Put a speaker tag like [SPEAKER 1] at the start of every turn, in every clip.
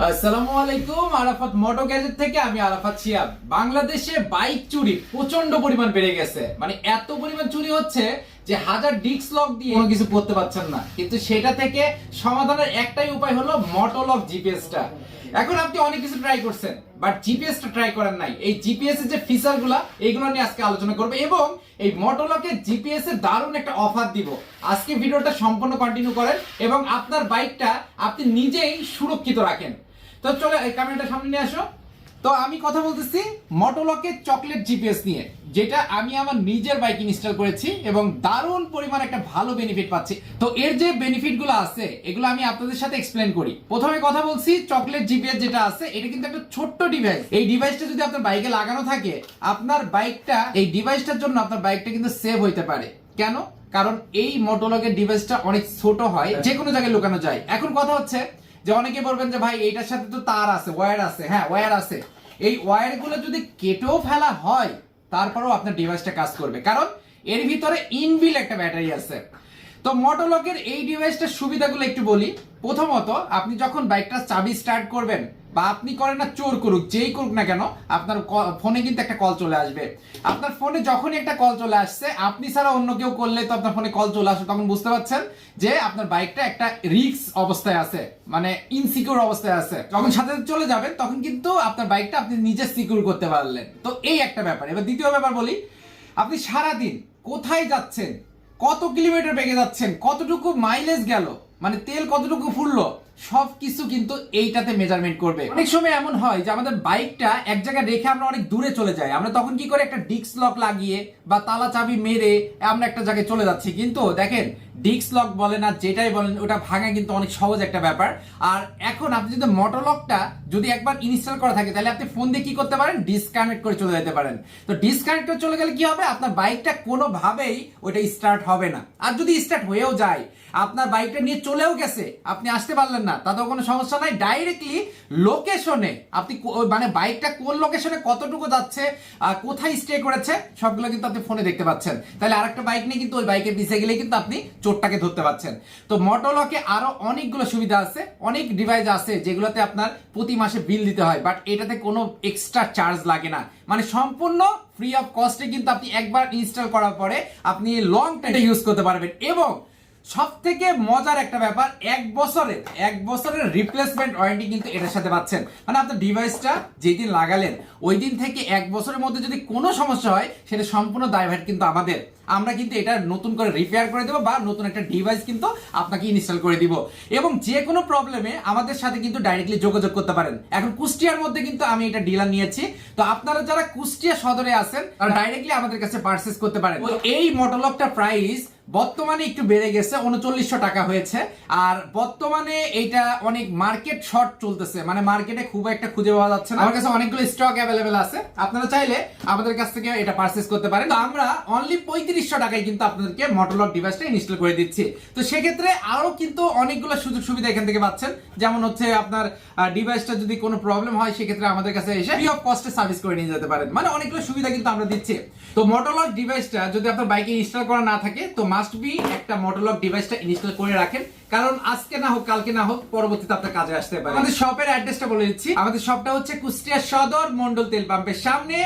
[SPEAKER 1] আসসালামু আলাইকুম। আরাফাত মোটো গ্যাজেট থেকে আমি আরাফাত শিয়াব। বাংলাদেশে বাইক চুরি প্রচন্ড পরিমাণ বেড়ে গেছে, মানে এত পরিমাণ চুরি হচ্ছে যে হাজার ডিস্ক লক দিয়ে কোনো কিছু করতে পারছেন না। কিন্তু সেটা থেকে সমাধানের একটাই উপায় হলো মোটো লক জিপিএসটা। এখন আপনি অনেক কিছু ট্রাই করছেন, বাট জিপিএসটা ট্রাই করেন নাই। এই জিপিএস এর যে ফিচারগুলো এইগুলো নিয়ে আজকে আলোচনা করব এবং এই মোটো লকের জিপিএস এর দারুণ একটা অফার দিব। আজকে ভিডিওটা সম্পূর্ণ কন্টিনিউ করেন এবং আপনার বাইকটা আপনি নিজেই সুরক্ষিত রাখেন। তো চলো এই ক্যামেরাটা সামনে নিয়ে আসো। তো আমি কথা বলতেছি মোটো লকের চকলেট জিপিএস নিয়ে, যেটা আমি আমার নিজের বাইক ইনস্টল করেছি এবং দারুণ পরিমাণ একটা ভালো বেনিফিট পাচ্ছি। তো এর যে বেনিফিট গুলো আছে এগুলো আমি আপনাদের সাথে এক্সপ্লেন করি। প্রথমে কথা বলছি চকলেট জিপিএস যেটা আছে, এটা কিন্তু একটা ছোট্ট ডিভাইস। এই ডিভাইসটা যদি আপনার বাইকে লাগানো থাকে, আপনার বাইকটা এই ডিভাইসটার জন্য আপনার বাইকটা কিন্তু সেভ হইতে পারে। কেন? কারণ এই মোটো লকের ডিভাইসটা অনেক ছোট হয়, যে কোনো জায়গায় লুকানো যায়। এখন কথা হচ্ছে যে অনেকে বলবেন যে ভাই এইটার সাথে তো তার আছে, ওয়্যার আছে। হ্যাঁ, ওয়্যার আছে। এই ওয়্যার গুলো যদি কেটেও ফেলা হয় তারপরেও আপনার ডিভাইসটা কাজ করবে, কারণ এর ভিতরে ইনবিল্ট একটা ব্যাটারি আছে। তো মোটো লকের এই ডিভাইসটার সুবিধাগুলো একটু বলি। প্রথমত, আপনি যখন বাইকটা চাবি স্টার্ট করবেন বা আপনি করেন না চোর করুক, যেই করুক না কেন, আপনার ফোনে কিন্তু একটা কল চলে আসবে। আপনার ফোনে যখনই একটা কল চলে আসছে, আপনি ছাড়া অন্য কেউ করলে তো আপনার ফোনে কল চলে আসবে, তখন বুঝতে পারছেন যে আপনার বাইকটা একটা রিস্ক অবস্থায় আছে, মানে ইনসিকিউর অবস্থায় আছে। যখন সাথে চলে যাবেন তখন কিন্তু আপনার বাইকটা আপনি নিজে সিকিউর করতে পারলেন। তো এই একটা ব্যাপার। এবার দ্বিতীয় ব্যাপার বলি, আপনি সারাদিন কোথায় যাচ্ছেন, কত কিলোমিটার বেগে যাচ্ছেন, কতটুকু মাইলেজ গেল, মানে তেল কতটুকু ফুললো, সবকিছু কিন্তু এইটাতে মেজারমেন্ট করবে। অনেক সময় এমন হয় যে আমাদের বাইকটা এক জায়গায় রেখে আমরা অনেক দূরে চলে যাই, আমরা তখন কি করে একটা ডিস্ক লক লাগিয়ে বা তালা চাবি মেরে আমরা একটা জায়গায় চলে যাচ্ছি। কিন্তু দেখেন, ডিস্ক লক বলেন আর যেটাই বলেন, ওটা ভাঙা কিন্তু অনেক সহজ একটা ব্যাপার। আর এখন আপনি যদি মোটো লকটা যদি একবার ইনস্টল করা থাকে, তাহলে আপনি ফোন দিয়ে কি করতে পারেন, ডিসকানেক্ট করে চলে যেতে পারেন। তো ডিসকানেক্ট করে চলে গেলে কি হবে, আপনার বাইকটা কোনোভাবেই ওইটা স্টার্ট হবে না। আর যদি স্টার্ট হয়েও যায়, আপনার বাইকটা নিয়ে চলেও গেছে, আপনি আসতে পারলেন না, তাতেও কোনো সমস্যা নাই। ডাইরেক্টলি লোকেশনে আপনি মানে বাইকটা কোন লোকেশনে কতটুকু যাচ্ছে, কোথায় স্টে করেছে, সবগুলো কিন্তু আপনি ফোনে দেখতে পাচ্ছেন। তাহলে আরেকটা বাইক নিয়ে কিন্তু ওই বাইকের পিছিয়ে গেলে কিন্তু আপনি চোরটাকে ধরতে পারছেন। তো মোটো লকে আরো অনেকগুলো সুবিধা আছে, অনেক ডিভাইস আছে যেগুলোতে আপনার প্রতি মাসে বিল দিতে হয়, বাট এটাতে কোনো এক্সট্রা চার্জ লাগে না, মানে সম্পূর্ণ ফ্রি অফ কস্টে কিন্তু আপনি একবার ইনস্টল করার পরে আপনি লং টাইম ইউজ করতে পারবেন। এবং সব থেকে মজার একটা ব্যাপার, এক বছরের রিপ্লেসমেন্ট ওয়ারেন্টি কিন্তু এটার সাথে পাচ্ছেন। মানে আপনার ডিভাইসটা যেদিন লাগালেন ওই দিন থেকে এক বছরের মধ্যে যদি কোনো সমস্যা হয়, সেটা সম্পূর্ণ দায়ভার কিন্তু আমাদের। আমরা কিন্তু এটা নতুন করে রিপেয়ার করে দেবো বা নতুন একটা ডিভাইস কিন্তু আপনাকে ইনস্টল করে দিব। এবং যে কোনো প্রবলেমে আমাদের সাথে কিন্তু ডাইরেক্টলি যোগাযোগ করতে পারেন। এখন কুষ্টিয়ার মধ্যে কিন্তু আমি এটা ডিলার নিয়েছি। তো আপনারা যারা কুষ্টিয়া সদরে আছেন, তারা ডাইরেক্টলি আমাদের কাছে পারচেজ করতে পারেন। এই মোটো লকটার প্রাইস বর্তমানে একটু বেড়ে গেছে, 3900 টাকা হয়েছে। আর বর্তমানে এইটা অনেক মার্কেট শর্ট চলতেছে, মানে মার্কেটে খুব একটা খুঁজে পাওয়া যাচ্ছে না। আমার কাছে অনেকগুলো স্টক অ্যাভেলেবেল আছে, আপনারা চাইলে আমাদের কাছ থেকে এটা পারচেজ করতে পারেন। তো আমরা অনলি 3500 টাকায় কিন্তু আপনাদেরকে মোটো লক ডিভাইসটা ইনস্টল করে দিচ্ছি। তো সেক্ষেত্রে আরো কিন্তু অনেকগুলো সুযোগ সুবিধা এখান থেকে পাচ্ছেন। যেমন হচ্ছে আপনার ডিভাইসটা যদি কোনো প্রবলেম হয়, সেক্ষেত্রে আমাদের কাছে এসে ফ্রি অফ কস্টে সার্ভিস করে নিয়ে যেতে পারেন। মানে অনেকগুলো সুবিধা কিন্তু আমরা দিচ্ছি। তো মোটো লক ডিভাইসটা যদি আপনার বাইকে ইনস্টল করা না থাকে, তো মাস্ট বি একটা মোটো লক ডিভাইসটা ইনস্টল করে রাখেন, কারণ আজকে না হোক কালকে না হোক পরবর্তীতে আপনার কাজে আসতে পারে। আমাদের শপের অ্যাড্রেসটা বলে দিচ্ছি। আমাদের শপটা হচ্ছে কুষ্টিয়া সদর মন্ডল তেল পাম্পের সামনে,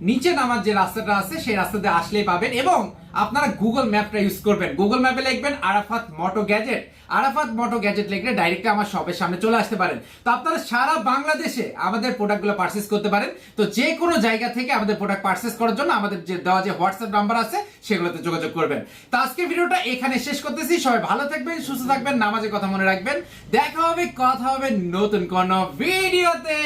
[SPEAKER 1] নিচে নামার যে রাস্তাটা আছে সেই রাস্তাতে আসলেই পাবেন। এবং আপনারা গুগল ম্যাপটা ইউজ করবেন, গুগল ম্যাপে লিখবেন আরাফাত মোটো গ্যাজেট। আরাফাত মোটো গ্যাজেট লিখলে ডাইরেক্ট আমার শপের সামনে চলে আসতে পারেন। তো আপনারা সারা বাংলাদেশে আমাদের প্রোডাক্টগুলো পারচেজ করতে পারেন। তো যে কোনো জায়গা থেকে আমাদের প্রোডাক্ট পারচেজ করার জন্য আমাদের যে দেওয়া যে হোয়াটসঅ্যাপ নাম্বার আছে সেগুলোতে যোগাযোগ করবেন। তো আজকে ভিডিওটা এখানে শেষ করতেছি। সবাই ভালো থাকবেন, সুস্থ থাকবেন, নামাজের কথা মনে রাখবেন। দেখা হবে, কথা হবে নতুন কোনো ভিডিওতে।